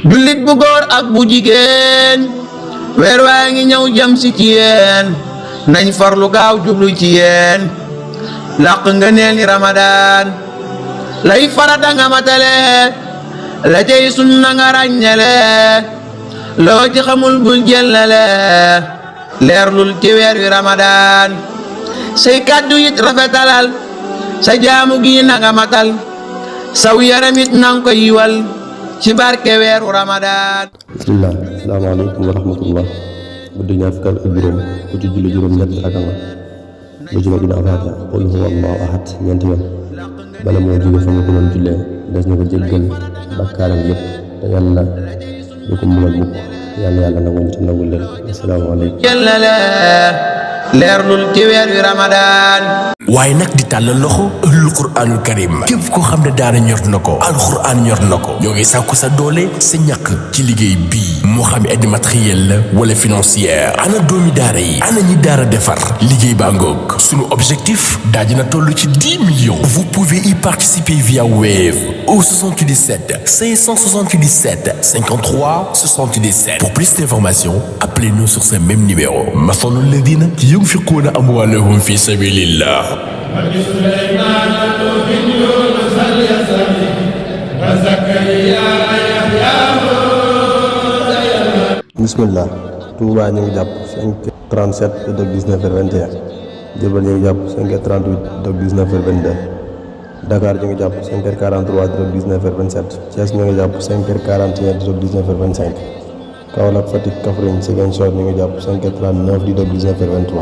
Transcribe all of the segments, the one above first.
jullit bu góor ak bu jigéen weer waa ngi ñëw jëm si ci yéen nañ farlu gaaw jublu ci yéen làq nga neeli Ramadan lay farata nga matale la cay sunna nga ràññale loo ci xamul bul jëllale leerlul ci weer wi Ramadan say kàddu it rafetalal sa jaamu gi na nga matal saw yaramit nang ko yiwal ci barke weeru Ramadan. bismillah asalaamaaleykum wa rahmatullah guddi ñaar fukk ak juróom ku ci julli juróom ñett rakka nga bu ci ginnaaw faatiha qul huwa allahu ahad ñeenti yoon bala moo jóge fa mu ko doon jullee des na ko jéggal bakkaaram yëpp te yàlla du ko mën a mukk yàlla nangu ñu te nangul leen asalaamaaleykum leerlul ci weer wi Ramadan. waaye nag di tàllal loxo ëllëg quraanul karim képp koo xam ne daara ñor na ko alxuraan ñor na ko ñoo ngi sàkku sa doole sa ñàkk ci liggéey bii moo xam aide matériel la wala financière ana doomi daara yi ana ñi daara defar liggéey baa ngoog sunu objectif daaji na toll ci 10 millions vous pouvez y participer via Wave au 77 577 53 77 pour plus d'informations appelez-nous sur ce même numéro masalul ladina yunfiquna amwalahum fi sabilillah. bismillah Touba ñu ngi jàpp 5h37 dog 19h21 Diourbel ñu ngi jàpp 5h38 dog 19h22 Dakar ñu ngi jàpp 5h43 dog 19h27 Thiès ñu ngi jàpp 5h41 dog 19h25 Kaolack Fatick Kaffrine Ziguinchor ñu ngi jàpp 5h39 di dog 19h23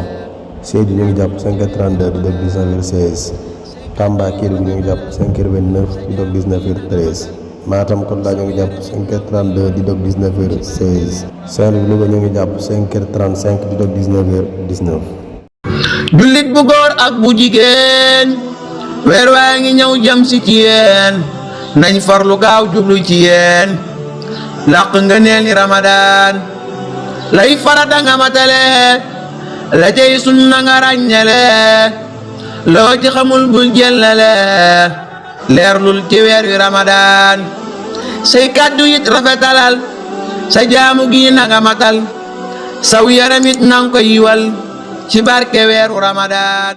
Sédhiou ñu ngi jàpp 5h32 di dog 19h16 Tamba Kédougou ñu ngi jàpp 5h29 di dog 19h13 Matam Kolda ñu ngi jàpp 5h32 di dog 19h16 Saint-Louis Louga ñu ngi jàpp 5h35 di dog 19h19. jullit bu góor ak bu jigéen weer waa ngi ñëw jëm si ci yéen nañ farlu gaaw jublu ci yéen làq nga neeli Ramadan lay farata nga matale la cay sunna nga ràññale loo ci xamul bul jëllale leerlul ci weer wi Ramadan say kàddu it rafetalal sa jaamu gi na nga matal saw yaramit nang ko yiwal ci barke weeru Ramadan.